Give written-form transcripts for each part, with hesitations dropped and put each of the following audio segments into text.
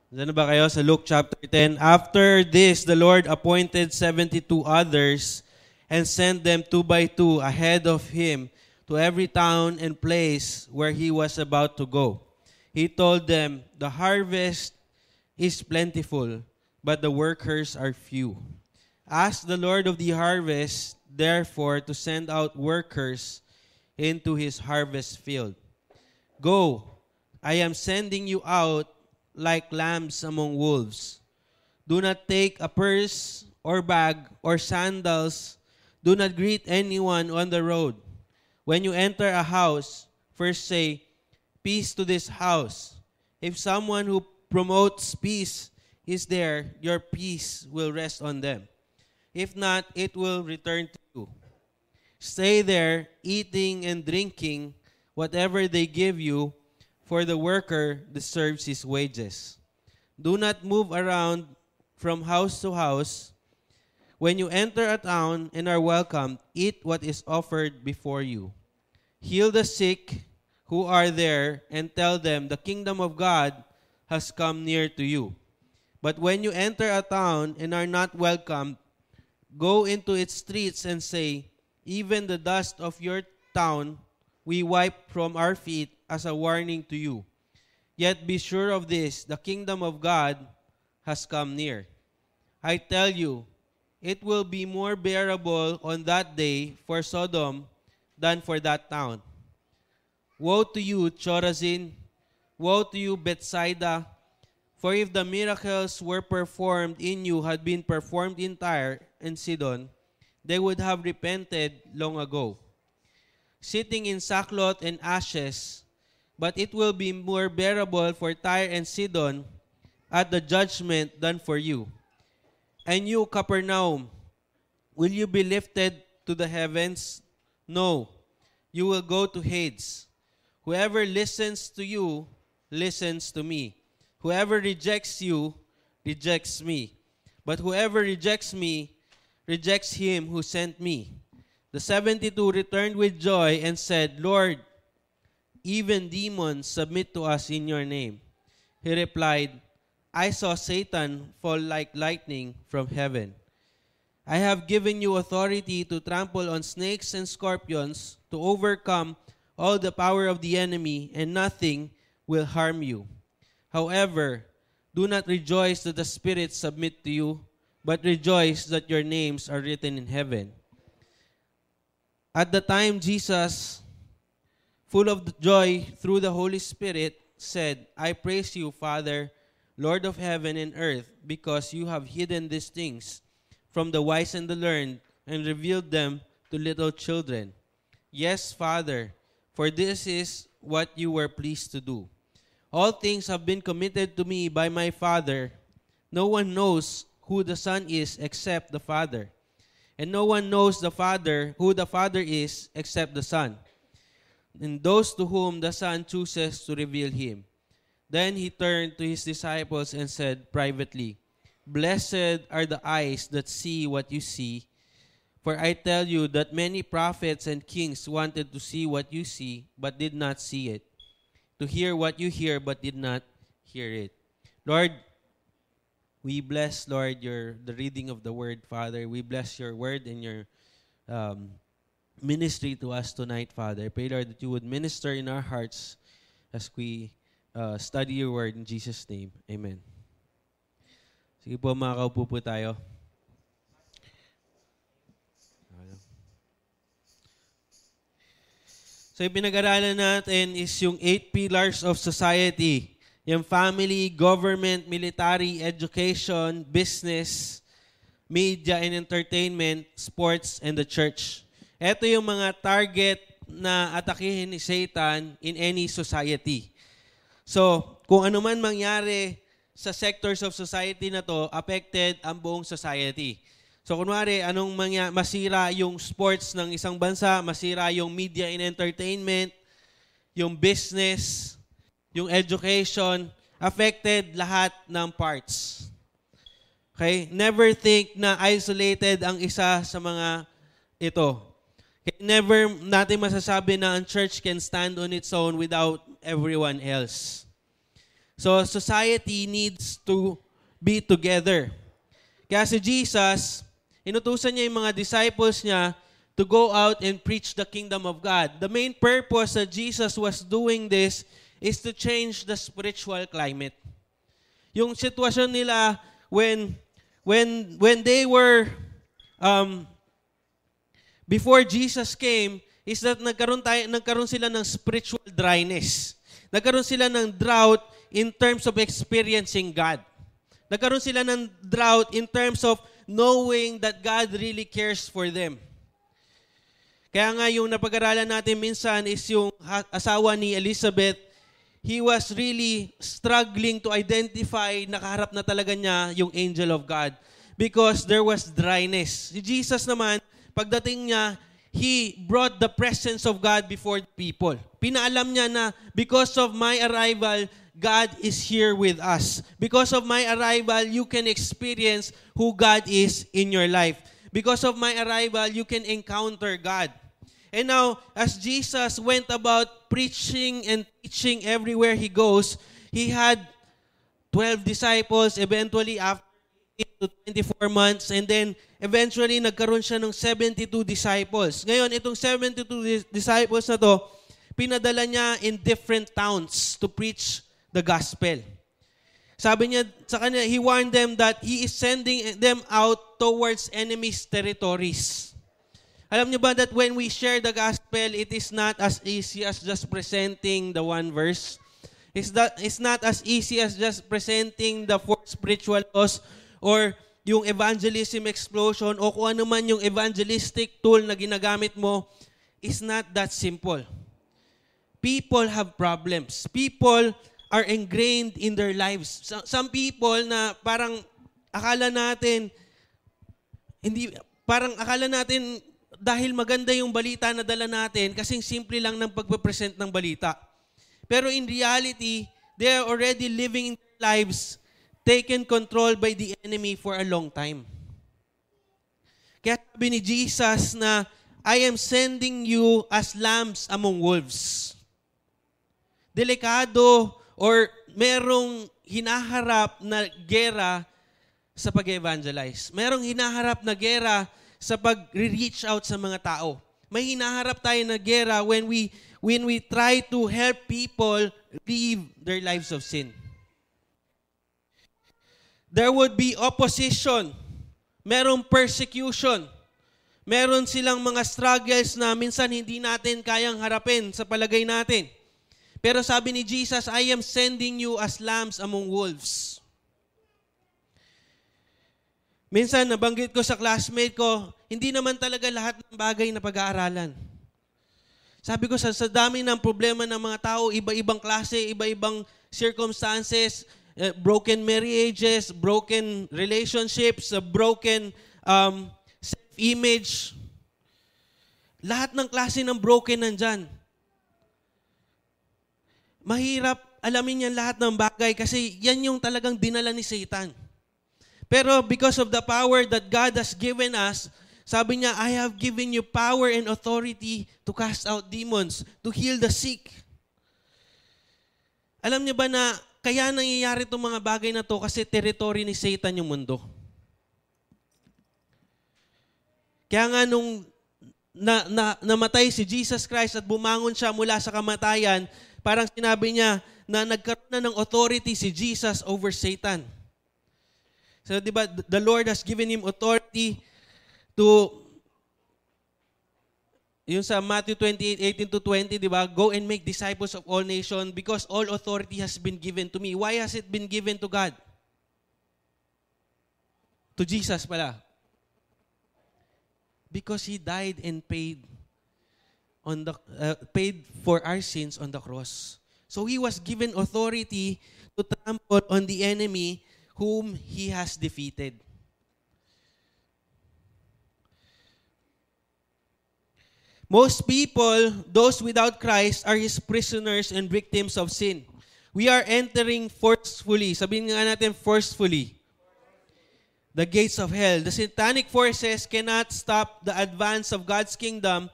Diyan na ba kayo sa Luke chapter 10? After this, the Lord appointed 72 others and sent them two by two ahead of him to every town and place where he was about to go. He told them, "The harvest is plentiful, but the workers are few. Ask the Lord of the harvest, therefore, to send out workers into his harvest field. Go, I am sending you out like lambs among wolves. Do not take a purse or bag or sandals. Do not greet anyone on the road. When you enter a house, first say, 'Peace to this house.' If someone who promotes peace is there, your peace will rest on them. If not, it will return to you. Stay there, eating and drinking whatever they give you, for the worker deserves his wages. Do not move around from house to house. When you enter a town and are welcomed, eat what is offered before you. Heal the sick who are there and tell them the kingdom of God has come near to you. But when you enter a town and are not welcomed, go into its streets and say, 'Even the dust of your town we wipe from our feet as a warning to you. Yet be sure of this, the kingdom of God has come near.' I tell you, it will be more bearable on that day for Sodom than for that town. Woe to you, Chorazin! Woe to you, Bethsaida! For if the miracles were performed in you had been performed in Tyre and Sidon, they would have repented long ago, sitting in sackcloth and ashes. But it will be more bearable for Tyre and Sidon at the judgment than for you. And you, Capernaum, will you be lifted to the heavens? No, you will go to Hades. Whoever listens to you, listens to me. Whoever rejects you, rejects me. But whoever rejects me, rejects him who sent me." The 72 returned with joy and said, "Lord, even demons submit to us in your name." He replied, "I saw Satan fall like lightning from heaven. I have given you authority to trample on snakes and scorpions, to overcome all the power of the enemy, and nothing will harm you. However, do not rejoice that the spirits submit to you, but rejoice that your names are written in heaven." At the time, Jesus, full of joy through the Holy Spirit, said, "I praise you, Father, Lord of heaven and earth, because you have hidden these things from the wise and the learned and revealed them to little children. Yes, Father, for this is what you were pleased to do. All things have been committed to me by my Father. No one knows who the Son is except the Father, and no one knows the Father who the Father is except the Son, and those to whom the Son chooses to reveal him." Then he turned to his disciples and said privately, "Blessed are the eyes that see what you see. For I tell you that many prophets and kings wanted to see what you see, but did not see it, to hear what you hear, but did not hear it." Lord, we bless, Lord, the reading of the word, Father. We bless your word and your ministry to us tonight, Father. I pray, Lord, that you would minister in our hearts as we study your word in Jesus' name. Amen. Sige po, makakaupo po tayo. So, yung pinag-aralan natin is yung 8 pillars of society. Yung family, government, military, education, business, media and entertainment, sports, and the church. Ito yung mga target na atakihin ni Satan in any society. So, kung ano man mangyari sa sectors of society na to, affected ang buong society. So, kunwari, anong masira yung sports ng isang bansa, masira yung media and entertainment, yung business, yung education, affected lahat ng parts. Okay? Never think na isolated ang isa sa mga ito. Okay? Never natin masasabi na ang church can stand on its own without everyone else. So society needs to be together. Kaya si Jesus, inutusan niya yung mga disciples niya to go out and preach the kingdom of God. The main purpose that Jesus was doing this is to change the spiritual climate. Yung sitwasyon nila when they were before Jesus came is that nagkaroon sila ng spiritual dryness. Nagkaroon sila ng drought in terms of experiencing God. Nagkaroon sila ng drought in terms of knowing that God really cares for them. Kaya nga yung napag-aralan natin minsan is yung asawa ni Elizabeth, he was really struggling to identify, nakaharap na talaga niya yung angel of God because there was dryness. Si Jesus naman, pagdating niya, he brought the presence of God before the people. Pinaalam niya na because of my arrival, God is here with us. Because of my arrival, you can experience who God is in your life. Because of my arrival, you can encounter God. And now, as Jesus went about preaching and teaching everywhere he goes, he had 12 disciples eventually after 8 to 24 months. And then, eventually, nagkaroon siya ng 72 disciples. Ngayon, itong 72 disciples na to, pinadala niya in different towns to preach the gospel. Sabi niya sa kanila, he warned them that he is sending them out towards enemy's territories. Alam niyo ba that when we share the gospel, it is not as easy as just presenting the one verse. It's not as easy as just presenting the 4 spiritual laws or yung evangelism explosion o kung ano man yung evangelistic tool na ginagamit mo. It's not that simple. People have problems. People are ingrained in their lives. Some people na parang akala natin dahil maganda yung balita na dala natin, kasing simple lang ng pagpe-present ng balita. Pero in reality, they are already living in their lives taken control by the enemy for a long time. Kaya sabi ni Jesus na, I am sending you as lambs among wolves. Delikado or merong hinaharap na gera sa pag-evangelize. Merong hinaharap na gera sa pag-reach out sa mga tao. May hinaharap tayo na gera when we try to help people leave their lives of sin. There would be opposition. Merong persecution. Meron silang mga struggles na minsan hindi natin kayang harapin sa palagay natin. Pero sabi ni Jesus, I am sending you as lambs among wolves. Minsan, nabanggit ko sa classmate ko, hindi naman talaga lahat ng bagay na pag-aaralan. Sabi ko, sa dami ng problema ng mga tao, iba-ibang klase, iba-ibang circumstances, broken marriages, broken relationships, broken self-image. Lahat ng klase ng broken nandyan. Mahirap alamin yan lahat ng bagay kasi yan yung talagang dinala ni Satan. Pero because of the power that God has given us, sabi niya, I have given you power and authority to cast out demons, to heal the sick. Alam niyo ba na kaya nangyayari itong mga bagay na to kasi territory ni Satan yung mundo. Kaya nga nung namatay si Jesus Christ at bumangon siya mula sa kamatayan, parang sinabi niya na nagkaroon na ng authority si Jesus over Satan. So, di ba, the Lord has given him authority to, yung sa Matthew 28:18-20, di ba, go and make disciples of all nations because all authority has been given to me. Why has it been given to God? To Jesus pala. Because He died and paid for our sins on the cross. So He was given authority to trample on the enemy whom He has defeated. Most people, those without Christ, are His prisoners and victims of sin. We are entering forcefully. Sabihin nga natin forcefully. The gates of hell. The satanic forces cannot stop the advance of God's kingdom.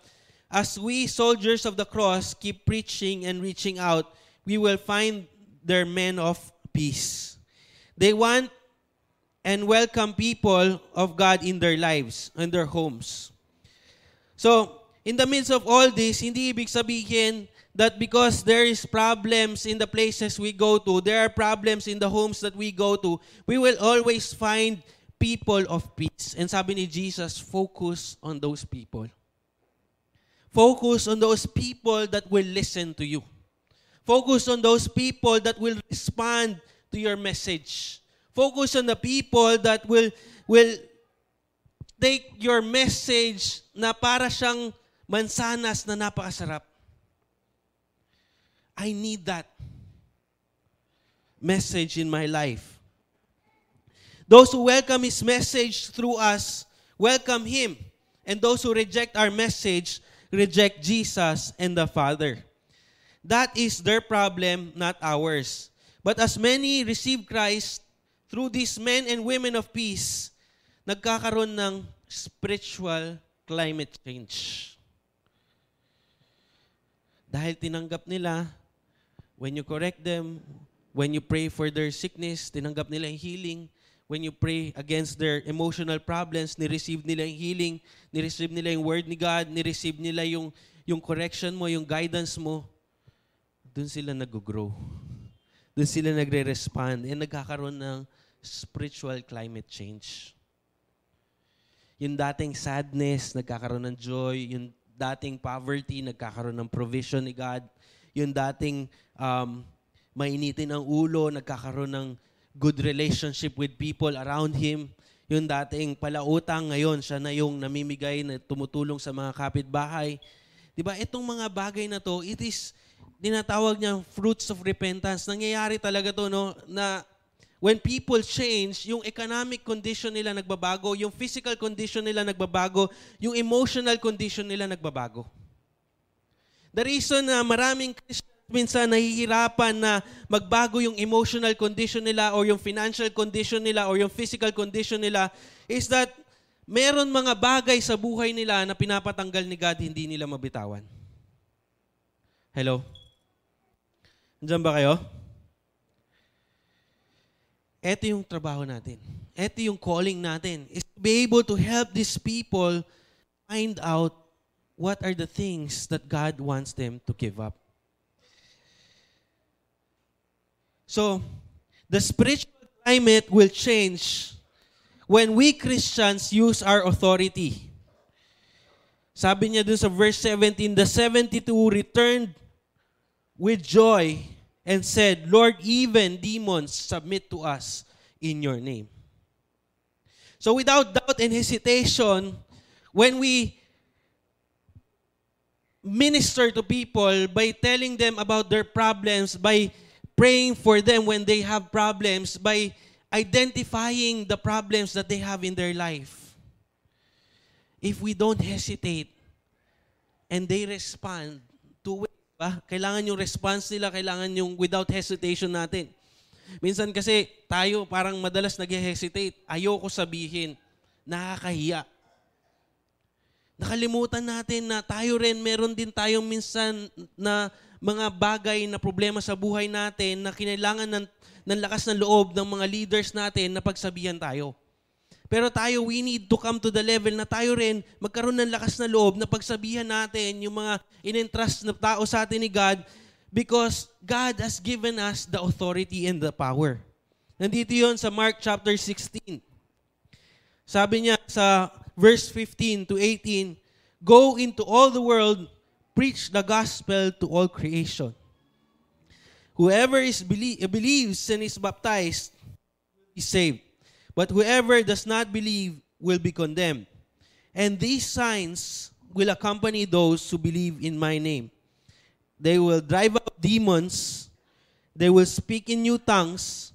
As we, soldiers of the cross, keep preaching and reaching out, we will find their men of peace. They want and welcome people of God in their lives, in their homes. So, in the midst of all this, hindi ibig sabihin that because there is problems in the places we go to, there are problems in the homes that we go to, we will always find people of peace. And sabi ni Jesus, focus on those people. Focus on those people that will listen to you. Focus on those people that will respond to your message. Focus on the people that will take your message na para siyang mansanas na napakasarap. I need that message in my life. Those who welcome His message through us, welcome Him. And those who reject our message, reject Jesus and the Father. That is their problem, not ours. But as many receive Christ, through these men and women of peace, nagkakaroon ng spiritual climate change. Dahil tinanggap nila, when you correct them, when you pray for their sickness, tinanggap nila yung healing. When you pray against their emotional problems, nireceive nila yung healing, nireceive nila yung word ni God, nireceive nila yung correction mo, yung guidance mo. Doon sila nag-grow. Doon sila nagre-respond. And nagkakaroon ng spiritual climate change. Yung dating sadness, nagkakaroon ng joy. Yung dating poverty, nagkakaroon ng provision ni God. Yung dating mainitin ang ulo, nagkakaroon ng good relationship with people around him. Yung dating palautang, ngayon siya na yung namimigay na tumutulong sa mga kapitbahay. Diba? Itong mga bagay na to, it is, dinatawag niyang fruits of repentance. Nangyayari talaga to, no, na when people change, yung economic condition nila nagbabago, yung physical condition nila nagbabago, yung emotional condition nila nagbabago. The reason na maraming Christians minsan nahihirapan na magbago yung emotional condition nila or yung financial condition nila or yung physical condition nila is that meron mga bagay sa buhay nila na pinapatanggal ni God, hindi nila mabitawan. Hello? Nandiyan ba kayo? Ito yung trabaho natin. Ito yung calling natin, is to be able to help these people find out what are the things that God wants them to give up. So, the spiritual climate will change when we Christians use our authority. Sabi niya dun sa verse 17, the 72 returned with joy and said, Lord, even demons submit to us in your name. So without doubt and hesitation, when we minister to people by telling them about their problems, by praying for them when they have problems, by identifying the problems that they have in their life, if we don't hesitate and they respond to it, kailangan yung response nila, kailangan yung without hesitation natin. Minsan kasi tayo parang madalas nag-hesitate. Ayoko sabihin, nakakahiya. Nakalimutan natin na tayo rin, meron din tayong minsan na mga bagay na problema sa buhay natin na kinailangan ng lakas ng loob ng mga leaders natin na pagsabihan tayo. Pero tayo, we need to come to the level na tayo rin magkaroon ng lakas na loob na pagsabihan natin yung mga in-entrust na tao sa atin ni God because God has given us the authority and the power. Nandito yun sa Mark chapter 16. Sabi niya sa verse 15 to 18, go into all the world, preach the gospel to all creation. Whoever believes and is baptized is saved. But whoever does not believe will be condemned. And these signs will accompany those who believe in my name. They will drive out demons. They will speak in new tongues.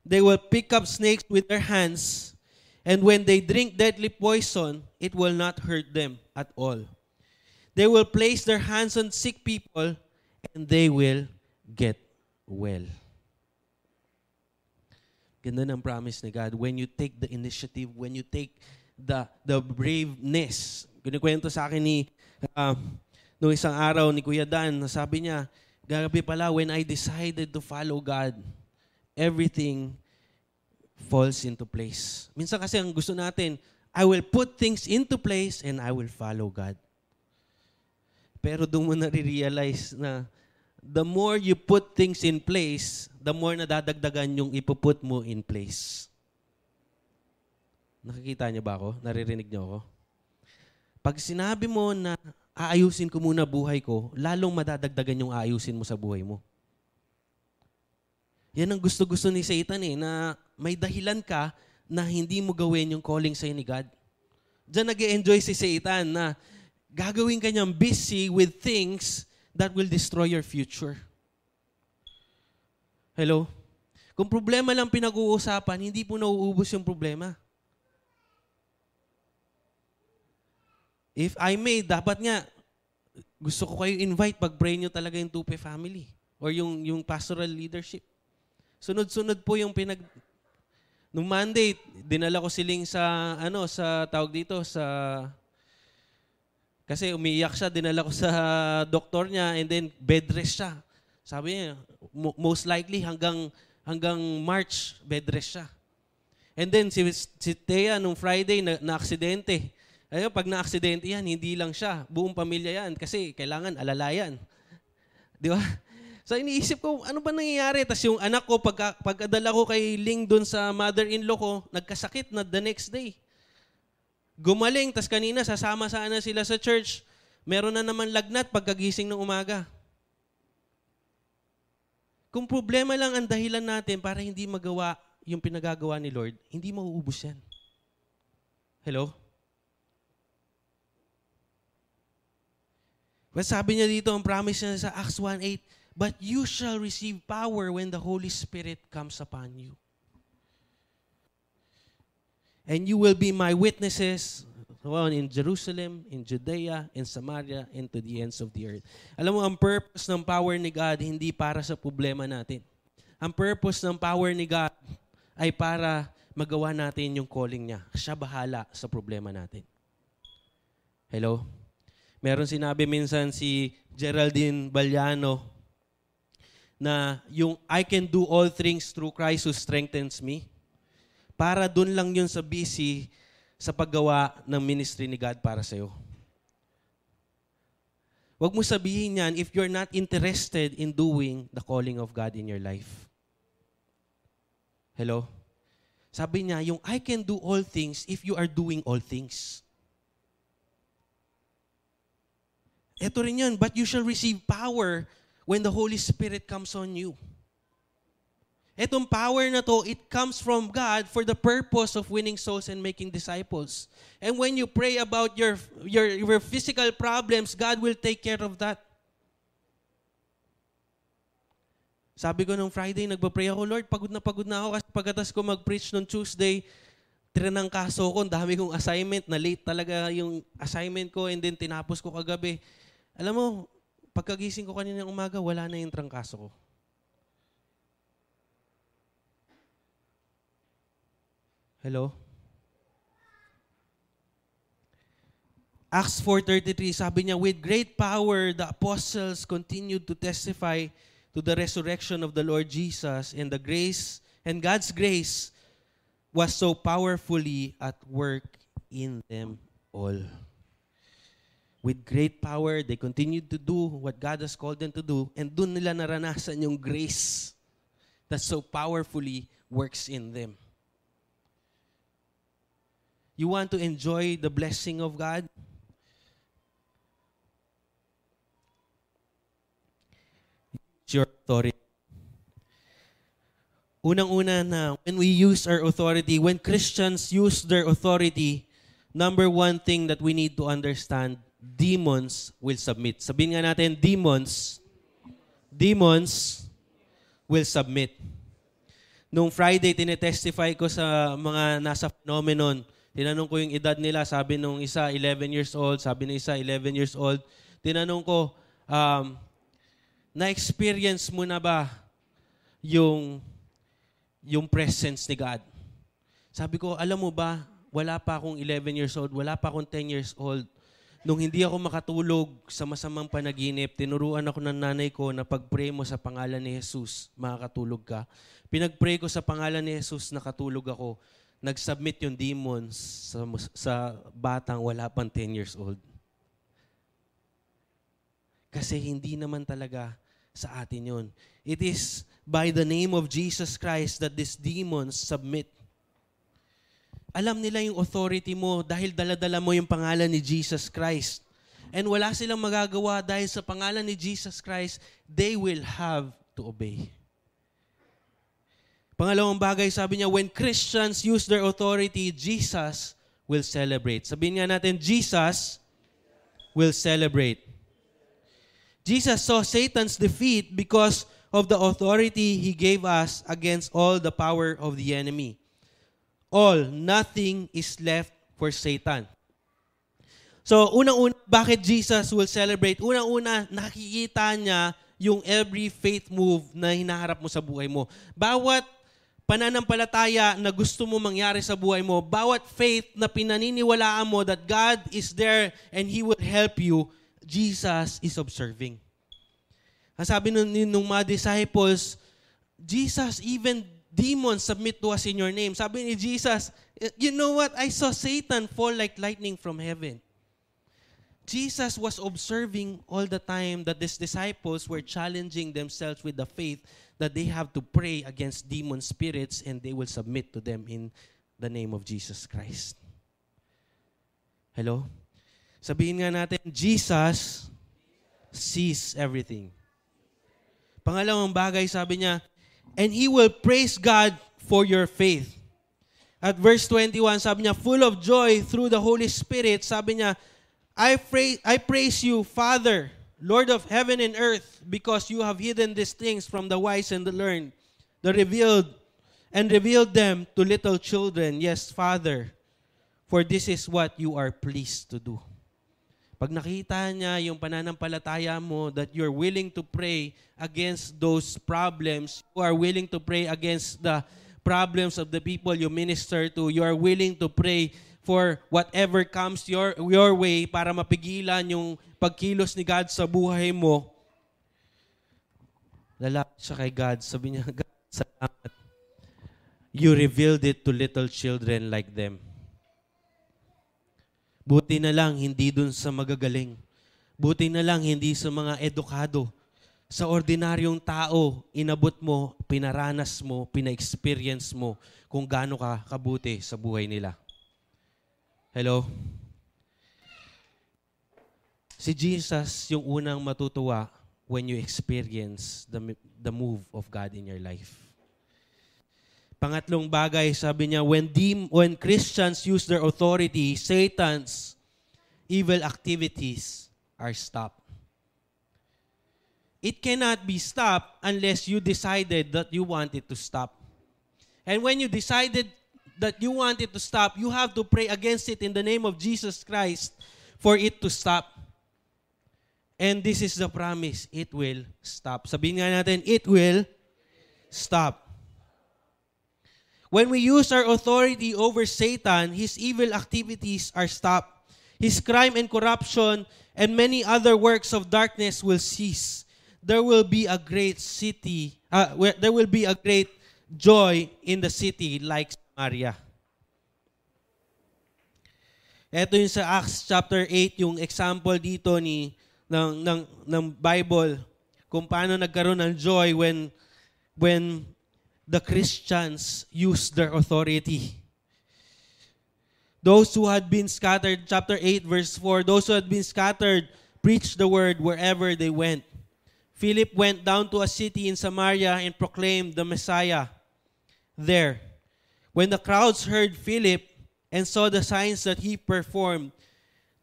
They will pick up snakes with their hands. And when they drink deadly poison, it will not hurt them at all. They will place their hands on sick people and they will get well. Ganda ng promise ni God. When you take the initiative, when you take the braveness. Kinikwento sa akin noong isang araw ni Kuya Dan, sabi niya, gabi pala when I decided to follow God everything falls into place. Minsan kasi ang gusto natin, I will put things into place and I will follow God. Pero doon mo nare-realize na the more you put things in place, the more nadadagdagan yung ipuput mo in place. Nakikita niyo ba ako? Naririnig niyo ako? Pag sinabi mo na aayusin ko muna buhay ko, lalong madadagdagan yung aayusin mo sa buhay mo. Yan ang gusto-gusto ni Satan na may dahilan ka na hindi mo gawin yung calling sa'yo ni God. Diyan nag-e-enjoy si Satan na gagawin ka niyang busy with things that will destroy your future. Hello? Kung problema lang pinag-uusapan, hindi po nauubos yung problema. If I may, dapat nga, gusto ko kayo invite pag-pray nyo talaga yung Tupe family or yung pastoral leadership. Sunod-sunod po yung nung Monday, dinala ko siling sa tawag dito, kasi umiiyak siya, dinala ko sa doktor niya and then bed rest siya. Sabi niya, most likely hanggang March, bed rest siya. And then si Thea nung Friday na-aksidente. Ayun, pag na-aksidente yan, hindi lang siya, buong pamilya yan kasi kailangan alalayan. Di ba? So iniisip ko, ano ba nangyayari? Tapos yung anak ko, pagkadala ko kay Ling doon sa mother-in-law ko, nagkasakit na the next day. Gumaling, tas kanina sasama sana sila sa church. Meron na naman lagnat pagkagising ng umaga. Kung problema lang ang dahilan natin para hindi magawa yung pinagagawa ni Lord, hindi mauubos yan. Hello? Well, sabi niya dito, ang promise niya sa Acts 1:8, but you shall receive power when the Holy Spirit comes upon you. And you will be my witnesses in Jerusalem, in Judea, in Samaria, and to the ends of the earth. Alam mo, ang purpose ng power ni God, hindi para sa problema natin. Ang purpose ng power ni God ay para magawa natin yung calling niya. Siya bahala sa problema natin. Hello? Meron sinabi minsan si Geraldine Baliano na yung I can do all things through Christ who strengthens me. Para dun lang yun sa busy sa paggawa ng ministry ni God para sa'yo. Huwag mo sabihin yan if you're not interested in doing the calling of God in your life. Hello? Sabi niya, yung I can do all things if you are doing all things. Ito rin yun, but you shall receive power when the Holy Spirit comes on you. Etong power na to, it comes from God for the purpose of winning souls and making disciples. And when you pray about your physical problems, God will take care of that. Sabi ko nung Friday, nagpa-pray ako, Lord, pagod na ako kasi pagkatas ko mag-preach nung Tuesday, tinangkaso ko, dami kong assignment, na late talaga yung assignment ko and then tinapos ko kagabi. Alam mo, pagkagising ko kanina ng umaga, wala na yung trangkaso ko. Hello? Acts 4:33, sabi niya, with great power, the apostles continued to testify to the resurrection of the Lord Jesus, and the grace, and God's grace was so powerfully at work in them all. With great power, they continued to do what God has called them to do, and doon nila naranasan yung grace that so powerfully works in them. You want to enjoy the blessing of God? It's your authority. Unang-una na, when we use our authority, when Christians use their authority, number one thing that we need to understand, demons will submit. Sabihin nga natin, demons will submit. Nung Friday, tinetestify ko sa mga nasa phenomenon. Tinanong ko yung edad nila. Sabi nung isa, 11 years old. Sabi nung isa, 11 years old. Tinanong ko, na-experience mo na ba yung presence ni God? Sabi ko, alam mo ba, wala pa akong 11 years old, wala pa akong 10 years old. Nung hindi ako makatulog sa masamang panaginip, tinuruan ako ng nanay ko na pag-pray mo sa pangalan ni Jesus, makakatulog ka. Pinag-pray ko sa pangalan ni Jesus, nakatulog ako. Nag-submit yung demons sa batang wala pang 10 years old. Kasi hindi naman talaga sa atin yun. It is by the name of Jesus Christ that these demons submit. Alam nila yung authority mo dahil dala-dala mo yung pangalan ni Jesus Christ. And wala silang magagawa dahil sa pangalan ni Jesus Christ, they will have to obey. Pangalawang bagay, sabi niya, when Christians use their authority, Jesus will celebrate. Sabihin nga natin, Jesus will celebrate. Jesus saw Satan's defeat because of the authority he gave us against all the power of the enemy. Nothing is left for Satan. So, unang-una, bakit Jesus will celebrate? Unang-una, nakikita niya yung every faith move na hinaharap mo sa buhay mo. Bawat pananampalataya na gusto mo mangyari sa buhay mo, bawat faith na pinaniniwalaan mo that God is there and He will help you, Jesus is observing. Ang sabi nung mga disciples, Jesus, even demons submit to us in your name. Sabi ni Jesus, you know what? I saw Satan fall like lightning from heaven. Jesus was observing all the time that these disciples were challenging themselves with the faith that they have to pray against demon spirits and they will submit to them in the name of Jesus Christ. Hello? Sabihin nga natin, Jesus sees everything. Pangalawang bagay, sabi niya, and He will praise God for your faith. At verse 21, sabi niya, full of joy through the Holy Spirit, sabi niya, I praise you, Father, Lord of heaven and earth, because you have hidden these things from the wise and the learned, revealed them to little children. Yes, Father, for this is what you are pleased to do. Pag nakita niya yung pananampalataya mo that you're willing to pray against those problems, you are willing to pray against the problems of the people you minister to, you are willing to pray for whatever comes your way para mapigilan yung pagkilos ni God sa buhay mo, lalapit siya kay God, sabi niya, God, salamat. You revealed it to little children like them. Buti na lang, hindi dun sa magagaling. Buti na lang, hindi sa mga edukado. Sa ordinaryong tao, inabot mo, pinaranas mo, pina-experience mo kung gaano ka kabuti sa buhay nila. Hello? Si Jesus yung unang matutuwa when you experience the move of God in your life. Pangatlong bagay, sabi niya, when Christians use their authority, Satan's evil activities are stopped. It cannot be stopped unless you decided that you want it to stop. And when you decided that you want it to stop, you have to pray against it in the name of Jesus Christ for it to stop. And this is the promise, it will stop. Sabihin nga natin, it will stop. When we use our authority over Satan, his evil activities are stopped. His crime and corruption and many other works of darkness will cease. There will be a great there will be a great joy in the city like Samaria. Ito yung sa Acts chapter 8, yung example dito ng Bible kung paano nagkaroon ng joy when the Christians used their authority. Those who had been scattered, chapter 8, verse 4, those who had been scattered preached the word wherever they went. Philip went down to a city in Samaria and proclaimed the Messiah there. When the crowds heard Philip and saw the signs that he performed,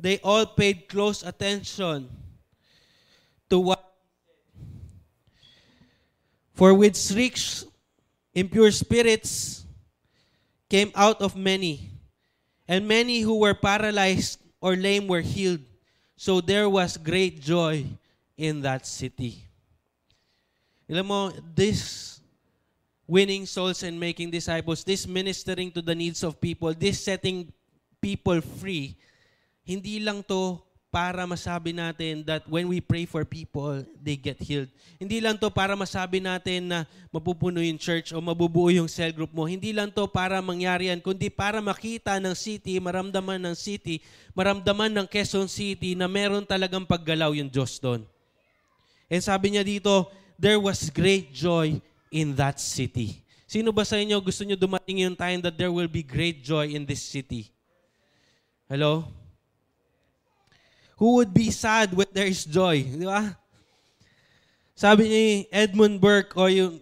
they all paid close attention to what he said. For with shrieks, impure spirits came out of many, and many who were paralyzed or lame were healed. So there was great joy in that city. Alam mo, this winning souls and making disciples, this ministering to the needs of people, this setting people free, hindi lang to para masabi natin that when we pray for people, they get healed. Hindi lang to para masabi natin na mapupuno yung church o mabubuo yung cell group mo. Hindi lang to para mangyari yan, kundi para makita ng city, maramdaman ng Quezon City na meron talagang paggalaw yung Diyos doon. And sabi niya dito, there was great joy in that city. Sino ba sa inyo gusto niyo dumating yung time that there will be great joy in this city? Hello? Who would be sad when there is joy? Di ba? Sabi ni Edmund Burke, o yung,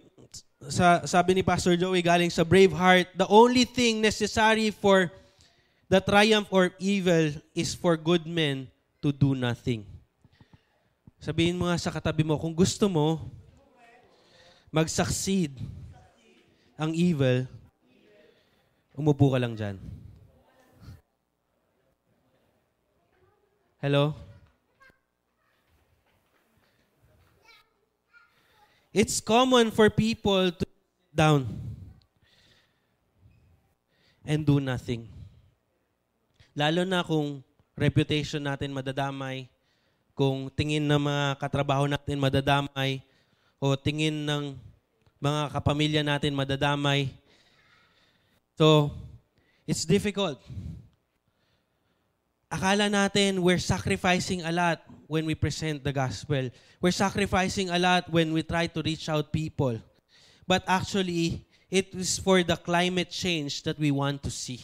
sabi ni Pastor Joey galing sa Braveheart, the only thing necessary for the triumph or evil is for good men to do nothing. Sabihin mo nga sa katabi mo, kung gusto mo mag-succeed ang evil, umupo ka lang dyan. Hello? It's common for people to sit down and do nothing. Lalo na kung reputation natin madadamay, kung tingin ng mga katrabaho natin madadamay, o tingin ng mga kapamilya natin madadamay. So, it's difficult. Akala natin we're sacrificing a lot when we present the gospel. We're sacrificing a lot when we try to reach out people. But actually, it is for the climate change that we want to see.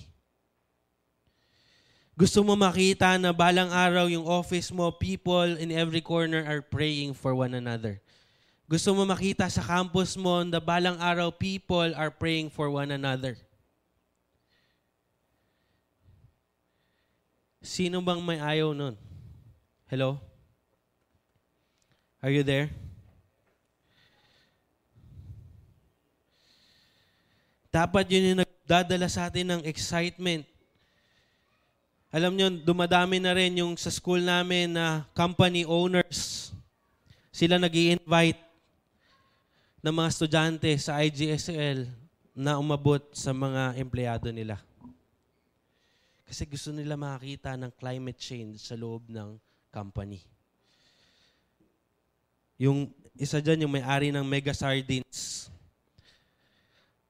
Gusto mo makita na balang araw yung office mo, people in every corner are praying for one another. Gusto mo makita sa campus mo na balang araw people are praying for one another. Sino bang may ayaw nun? Hello? Are you there? Dapat yun yung nagdadala sa atin ng excitement. Alam nyo, dumadami na rin yung sa school namin na company owners. Sila nag-i-invite ng mga estudyante sa IGSL na umabot sa mga empleyado nila. Kasi gusto nila makakita ng climate change sa loob ng company. Yung isa dyan, yung may-ari ng Mega Sardines.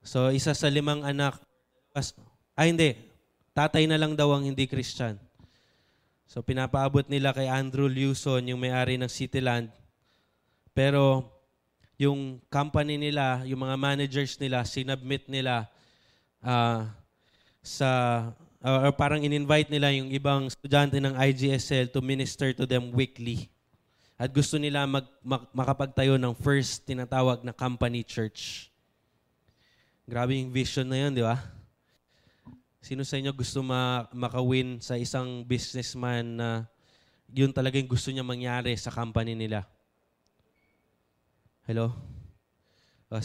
So, isa sa 5 anak. Hindi. Tatay na lang daw ang hindi Christian. So, pinapaabot nila kay Andrew Lewson, yung may-ari ng Cityland. Pero, yung company nila, yung mga managers nila, sinubmit nila or parang in-invite nila yung ibang estudyante ng IGSL to minister to them weekly. At gusto nila makapagtayo ng first tinatawag na company church. Grabe yung vision na yun, di ba? Sino sa inyo gusto makawin sa isang businessman na yun talagang gusto niya mangyari sa company nila? Hello?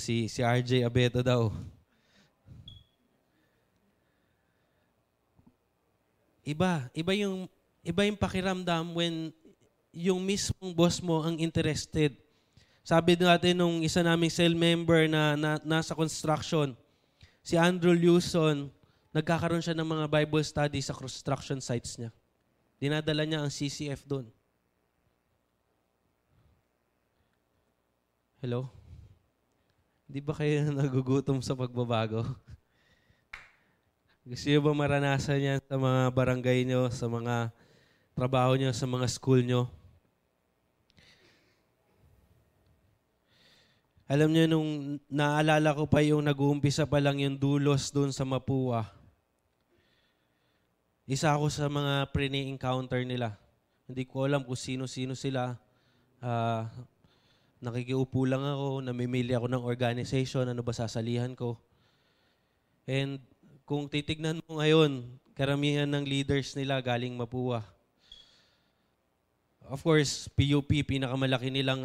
Si RJ Abeto daw. Iba yung pakiramdam when yung mismong boss mo ang interested. Sabi natin nung isa naming cell member na nasa construction, si Andrew Lewson, nagkakaroon siya ng mga Bible study sa construction sites niya. Dinadala niya ang CCF doon. Hello? Di ba kayo nagugutom sa pagbabago? Gusto niyo ba maranasan yan sa mga barangay nyo, sa mga trabaho nyo, sa mga school nyo? Alam niyo, nung naalala ko pa yung nag-uumpisa pa lang yung dulos doon sa Mapua, isa ako sa mga pre-encounter nila. Hindi ko alam kung sino-sino sila. Nakikiupo lang ako, namimili ako ng organization, ano ba sasalihan ko. And kung titignan mo ngayon, karamihan ng leaders nila galing Mapua. Of course, PUP, pinakamalaki nilang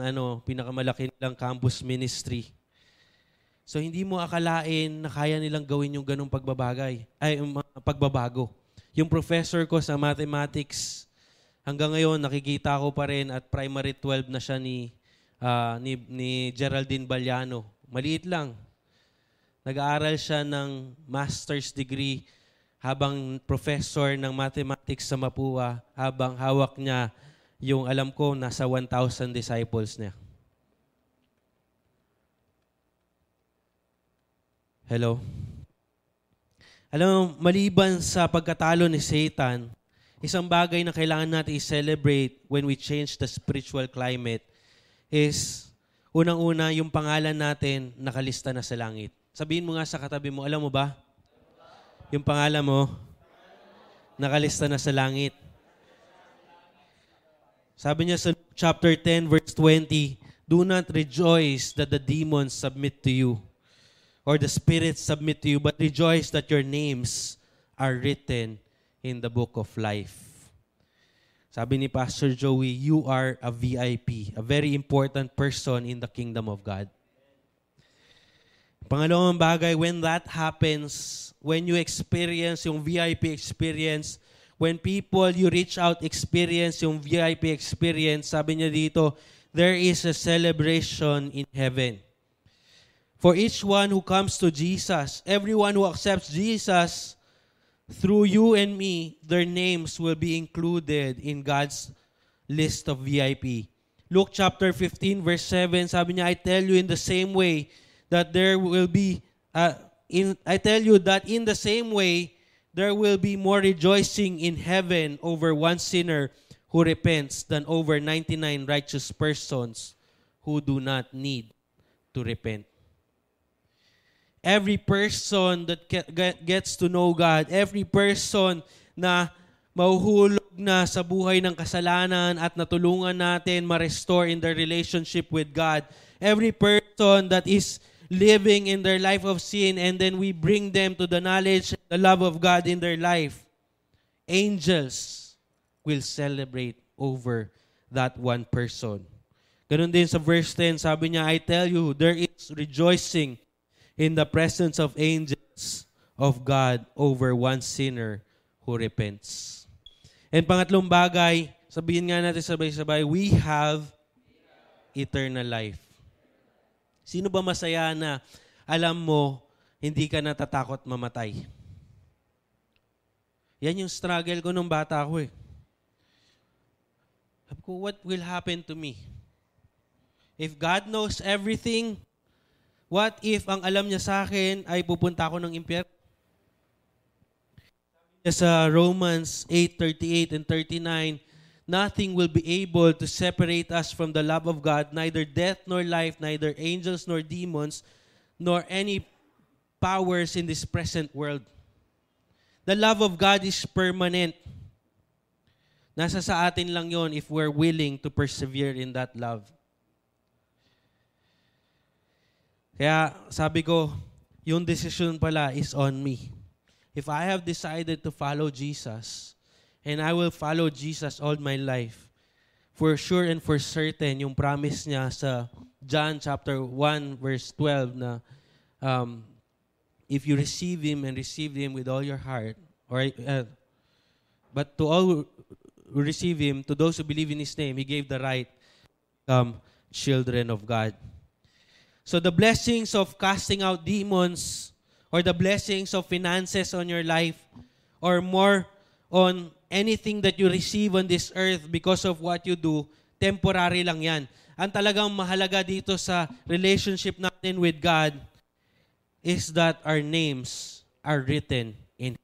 campus ministry. So hindi mo akalain na kaya nilang gawin yung ganung pagbabago. Yung professor ko sa mathematics, hanggang ngayon nakikita ko pa rin at primary 12 na siya ni Geraldine Baliano. Maliit lang. Nag-aaral siya ng master's degree habang professor ng mathematics sa Mapua, habang hawak niya yung alam ko nasa 1,000 disciples niya. Hello? Alam mo, maliban sa pagkatalo ni Satan, isang bagay na kailangan natin i-celebrate when we change the spiritual climate is, unang-una, yung pangalan natin nakalista na sa langit. Sabihin mo nga sa katabi mo, alam mo ba? Yung pangalan mo, nakalista na sa langit. Sabi niya sa chapter 10, verse 20, do not rejoice that the demons submit to you or the spirits submit to you, but rejoice that your names are written in the book of life. Sabi ni Pastor Joey, you are a VIP, a very important person in the kingdom of God. Pangalawang bagay, when that happens, when you experience yung VIP experience, when people you reach out experience yung VIP experience, sabi niya dito, there is a celebration in heaven. For each one who comes to Jesus, everyone who accepts Jesus, through you and me, their names will be included in God's list of VIP. Luke chapter 15 verse 7, sabi niya, I tell you in the same way that there will be, I tell you that in the same way, there will be more rejoicing in heaven over one sinner who repents than over 99 righteous persons who do not need to repent. Every person that gets to know God, every person na mahuhulog na sa buhay ng kasalanan at natulungan natin ma-restore in their relationship with God, every person that is living in their life of sin and then we bring them to the knowledge and the love of God in their life, angels will celebrate over that one person. Ganun din sa verse 10, sabi niya, I tell you, there is rejoicing in the presence of angels of God over one sinner who repents. And pangatlong bagay, sabihin nga natin sabay-sabay, we have eternal life. Sino ba masaya na alam mo, hindi ka natatakot mamatay? Yan yung struggle ko nung bata ko eh. Sabi ko, what will happen to me? If God knows everything, what if ang alam niya sa akin ay pupunta ako ng impyerno? Sa Romans 8:38 and 39, nothing will be able to separate us from the love of God, neither death nor life, neither angels nor demons, nor any powers in this present world. The love of God is permanent. Nasa sa atin lang yon if we're willing to persevere in that love. Kaya sabi ko, yung decision pala is on me. If I have decided to follow Jesus, and I will follow Jesus all my life, for sure and for certain, yung promise niya sa John chapter 1 verse 12 na if you receive Him and receive Him with all your heart, but to all who receive Him, to those who believe in His name, He gave the right to become children of God. So the blessings of casting out demons, or the blessings of finances on your life, or more on anything that you receive on this earth because of what you do, temporary lang yan. Ang talagang mahalaga dito sa relationship natin with God is that our names are written in.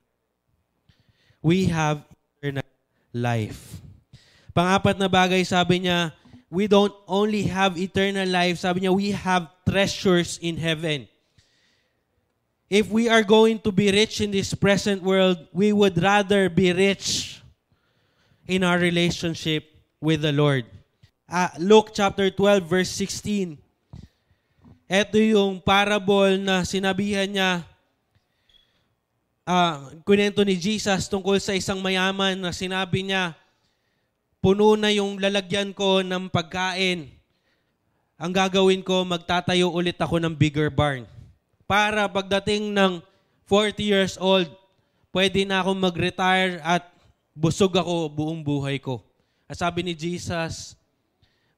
We have eternal life. Pang-apat na bagay, sabi niya, we don't only have eternal life, sabi niya, we have treasures in heaven. If we are going to be rich in this present world, we would rather be rich in our relationship with the Lord. Luke chapter 12 verse 16. Ito yung parable na sinabihan niya, kunento ni Jesus tungkol sa isang mayaman na sinabi niya, puno na yung lalagyan ko ng pagkain. Ang gagawin ko, magtatayo ulit ako ng bigger barn. Para pagdating ng 40 years old, pwede na akong mag-retire at busog ako buong buhay ko. At sabi ni Jesus,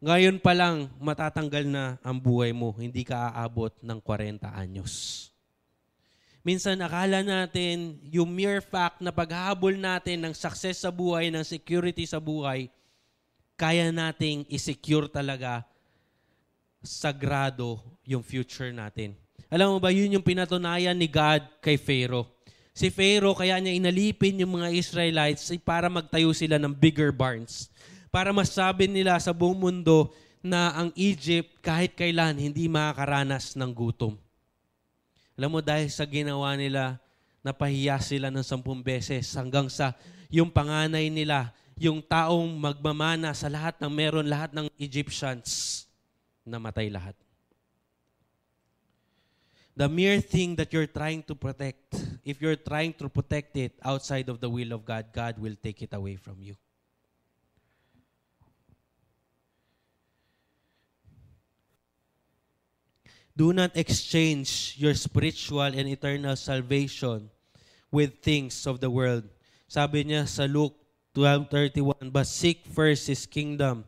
ngayon pa lang matatanggal na ang buhay mo, hindi ka aabot ng 40 anyos. Minsan akala natin yung mere fact na paghahabol natin ng success sa buhay, ng security sa buhay, kaya nating isecure talaga sagrado yung future natin. Alam mo ba, yun yung pinatunayan ni God kay Pharaoh. Si Pharaoh, kaya niya inalipin yung mga Israelites para magtayo sila ng bigger barns. Para masabi nila sa buong mundo na ang Egypt kahit kailan hindi makakaranas ng gutom. Alam mo, dahil sa ginawa nila, napahiya sila ng 10 beses hanggang sa yung panganay nila, yung taong magmamana sa lahat ng meron, lahat ng Egyptians, namatay lahat. The mere thing that you're trying to protect, if you're trying to protect it outside of the will of God, God will take it away from you. Do not exchange your spiritual and eternal salvation with things of the world. Sabi niya sa Luke 12:31, but seek first His kingdom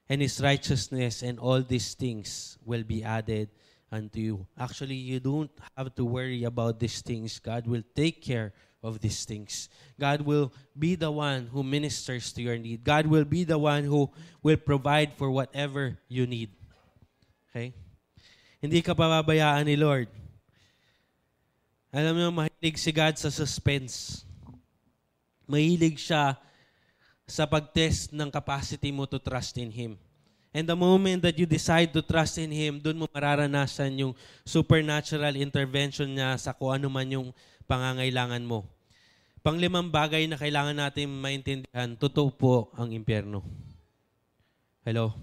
and His righteousness, and all these things will be added unto you. Actually, you don't have to worry about these things. God will take care of these things. God will be the one who ministers to your need. God will be the one who will provide for whatever you need. Okay? Hindi ka pababayaan ni Lord. Alam mo, mahilig si God sa suspense. Mahilig siya sa pag-test ng capacity mo to trust in Him. And the moment that you decide to trust in Him, dun mo mararanasan yung supernatural intervention niya sa kung ano man yung pangangailangan mo. Panglimang bagay na kailangan natin maintindihan, totoo po ang impyerno. Hello?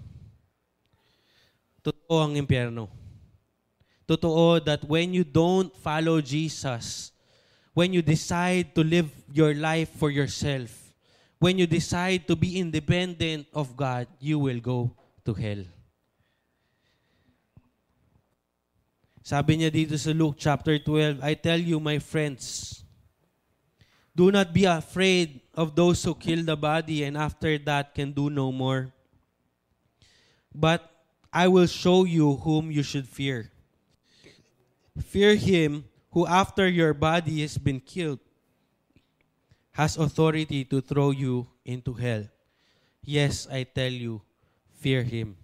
Totoo ang impyerno. Totoo that when you don't follow Jesus, when you decide to live your life for yourself, when you decide to be independent of God, you will go to hell. Sabi niya dito sa Luke chapter 12, I tell you, my friends, do not be afraid of those who kill the body and after that can do no more. But I will show you whom you should fear. Fear him who after your body has been killed has authority to throw you into hell. Yes, I tell you, fear him.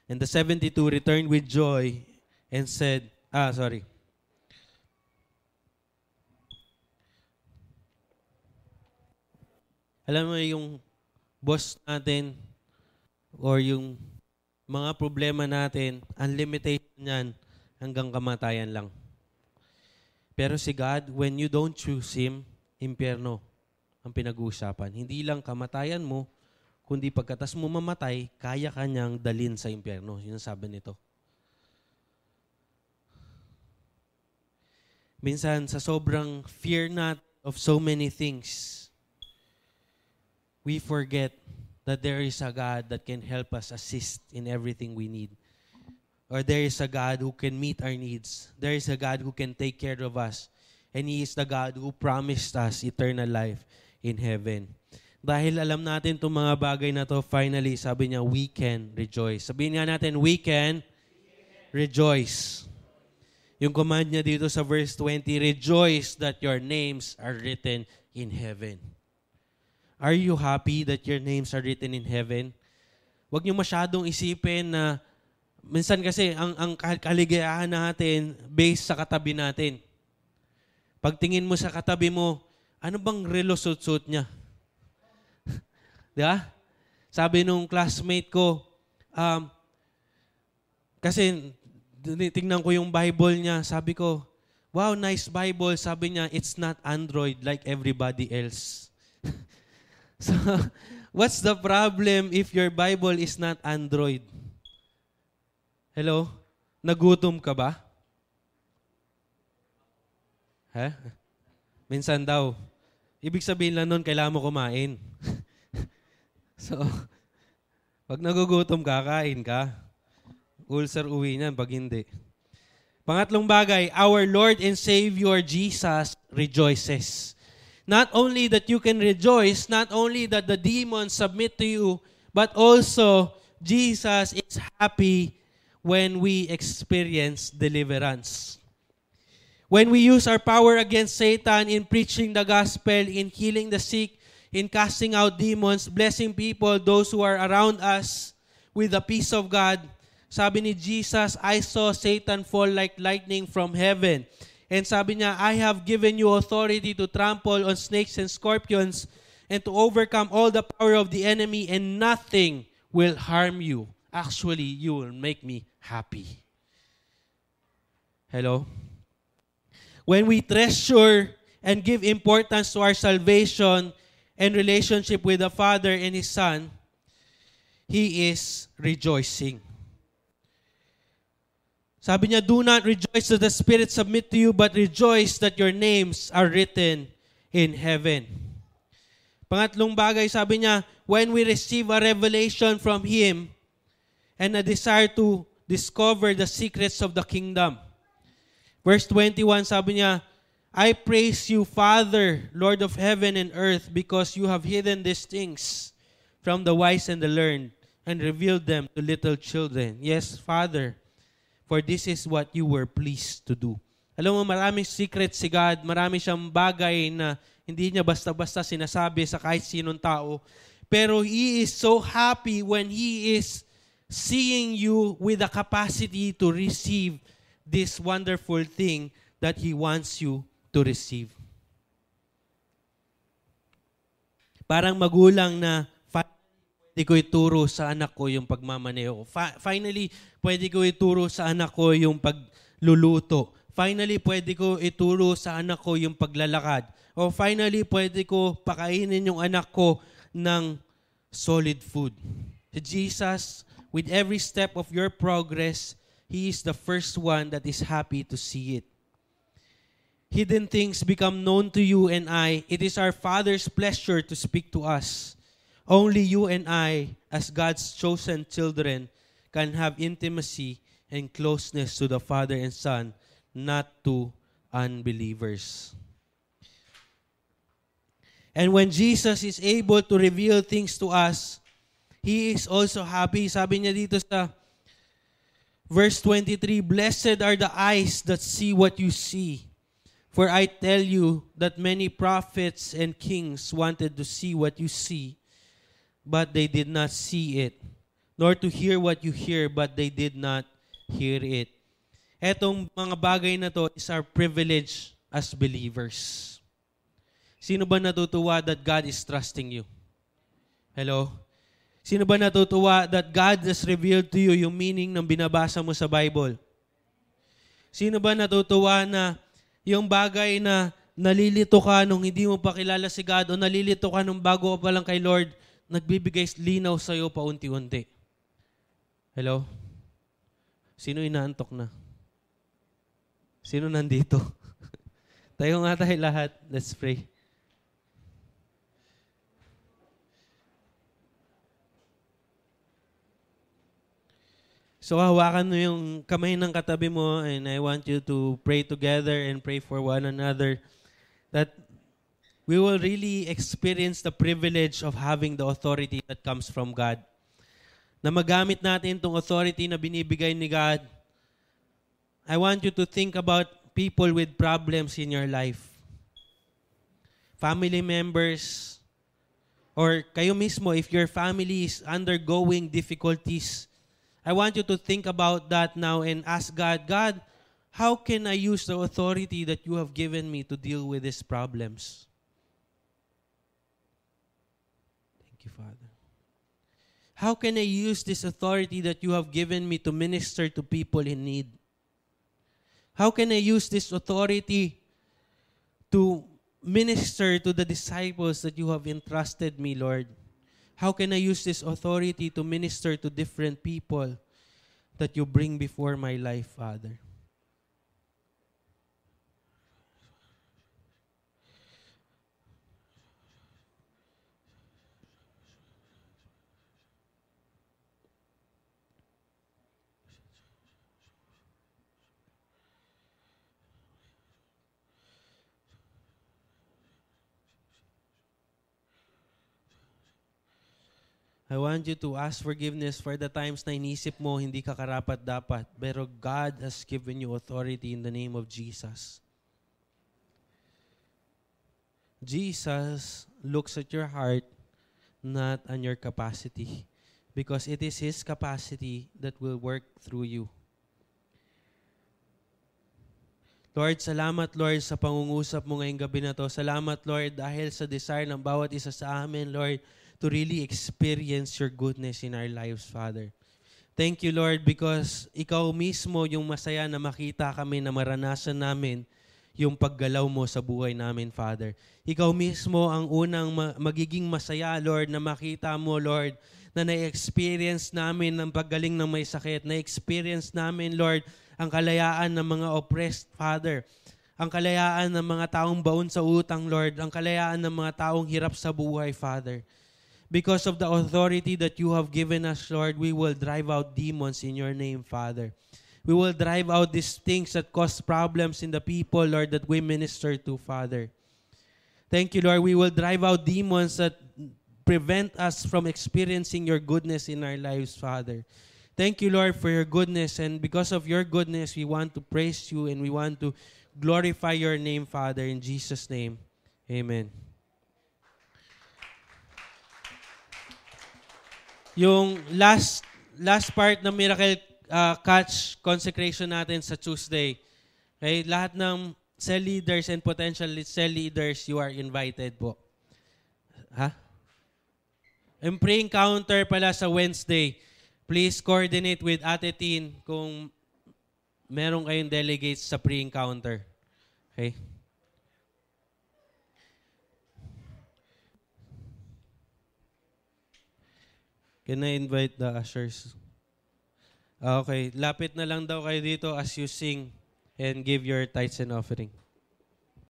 And the 72 returned with joy and said, Alam mo yung boss natin or yung mga problema natin, ang limitation niyan hanggang kamatayan lang. Pero si God, when you don't choose Him, impyerno ang pinag-uusapan. Hindi lang kamatayan mo, kundi pagkatas mo mamatay, kaya kanyang dalin sa impyerno. Yun ang sabi nito. Minsan, sa sobrang fear not of so many things, we forget that there is a God that can help us assist in everything we need. Or there is a God who can meet our needs. There is a God who can take care of us. And He is the God who promised us eternal life in heaven. Dahil alam natin itong mga bagay na to, finally, sabi niya, we can rejoice. Sabihin nga natin, we can rejoice. Yung command niya dito sa verse 20, rejoice that your names are written in heaven. Are you happy that your names are written in heaven? Huwag niyo masyadong isipin na minsan kasi ang kaligayahan natin based sa katabi natin. Pagtingin mo sa katabi mo, ano bang relo suit niya? Di ba? Sabi nung classmate ko, kasi tingnan ko yung Bible niya, sabi ko, wow, nice Bible. Sabi niya, it's not Android like everybody else. So, what's the problem if your Bible is not Android? Hello? Nagutom ka ba? Ha? Minsan daw. Ibig sabihin lang nun, kailangan mo kumain. So, pag nagugutom ka, kain ka. Ulcer uwi niyan pag hindi. Pangatlong bagay, our Lord and Savior Jesus rejoices. Not only that you can rejoice, not only that the demons submit to you, but also Jesus is happy when we experience deliverance. When we use our power against Satan in preaching the gospel, in healing the sick, in casting out demons, blessing people, those who are around us with the peace of God, sabi ni Jesus, I saw Satan fall like lightning from heaven. And sabi niya, I have given you authority to trample on snakes and scorpions and to overcome all the power of the enemy, and nothing will harm you. Actually, you will make me happy. Hello? When we treasure and give importance to our salvation and relationship with the Father and His Son, He is rejoicing. Sabi niya, do not rejoice that the Spirit submit to you, but rejoice that your names are written in heaven. Pangatlong bagay, sabi niya, when we receive a revelation from Him and a desire to discover the secrets of the kingdom. Verse 21, sabi niya, I praise you, Father, Lord of heaven and earth, because you have hidden these things from the wise and the learned and revealed them to little children. Yes, Father, for this is what you were pleased to do. Alam mo, maraming secret si God, marami siyang bagay na hindi niya basta-basta sinasabi sa kahit sinong tao. Pero He is so happy when He is seeing you with the capacity to receive this wonderful thing that He wants you to receive. Parang magulang na pwede ko ituro sa anak ko yung pagmamaneho. Finally, pwede ko ituro sa anak ko yung pagluluto. Finally, pwede ko ituro sa anak ko yung paglalakad. O finally, pwede ko pakainin yung anak ko ng solid food. Jesus, with every step of your progress, He is the first one that is happy to see it. Hidden things become known to you and I. It is our Father's pleasure to speak to us. Only you and I, as God's chosen children, can have intimacy and closeness to the Father and Son, not to unbelievers. And when Jesus is able to reveal things to us, He is also happy. Sabi niya dito sa verse 23, blessed are the eyes that see what you see. For I tell you that many prophets and kings wanted to see what you see, but they did not see it, nor to hear what you hear, but they did not hear it. Etong mga bagay na to is our privilege as believers. Sino ba natutuwa that God is trusting you? Hello? Sino ba natutuwa that God has revealed to you yung meaning ng binabasa mo sa Bible? Sino ba natutuwa na yung bagay na nalilito ka nung hindi mo pa kilala si God o nalilito ka nung bago ka pa lang kay Lord, nagbibigay linaw sa'yo paunti-unti? Hello? Sino inaantok na? Sino nandito? Tayo nga tayo lahat. Let's pray. So hawakan mo yung kamay ng katabi mo, and I want you to pray together and pray for one another that we will really experience the privilege of having the authority that comes from God. Na magamit natin itong authority na binibigay ni God. I want you to think about people with problems in your life. Family members, or kayo mismo, if your family is undergoing difficulties, I want you to think about that now and ask God, God, how can I use the authority that you have given me to deal with these problems? Thank you, Father. How can I use this authority that you have given me to minister to people in need? How can I use this authority to minister to the disciples that you have entrusted me, Lord? How can I use this authority to minister to different people that you bring before my life, Father? I want you to ask forgiveness for the times na inisip mo hindi ka karapat-dapat. Pero God has given you authority in the name of Jesus. Jesus looks at your heart, not on your capacity. Because it is His capacity that will work through you. Lord, salamat Lord sa pangungusap mo ngayong gabi na to. Salamat Lord dahil sa desire ng bawat isa sa amin, Lord, to really experience your goodness in our lives, Father. Thank you, Lord, because Ikaw mismo yung masaya na makita kami na maranasan namin yung paggalaw mo sa buhay namin, Father. Ikaw mismo ang unang magiging masaya, Lord, na makita mo, Lord, na na-experience namin ng paggaling ng may sakit. Na-experience namin, Lord, ang kalayaan ng mga oppressed, Father. Ang kalayaan ng mga taong baon sa utang, Lord. Ang kalayaan ng mga taong hirap sa buhay, Father. Because of the authority that you have given us, Lord, we will drive out demons in your name, Father. We will drive out these things that cause problems in the people, Lord, that we minister to, Father. Thank you, Lord. We will drive out demons that prevent us from experiencing your goodness in our lives, Father. Thank you, Lord, for your goodness. And because of your goodness, we want to praise you and we want to glorify your name, Father. In Jesus' name, amen. Yung last part ng Miracle Catch consecration natin sa Tuesday. Okay, lahat ng cell leaders and potential cell leaders, you are invited po. Ha? And pre-encounter pala sa Wednesday. Please coordinate with Ate Tin kung meron kayong delegates sa pre-encounter. Okay? Can I invite the ushers? Okay, lapit na lang daw kayo dito as you sing and give your tithes and offering.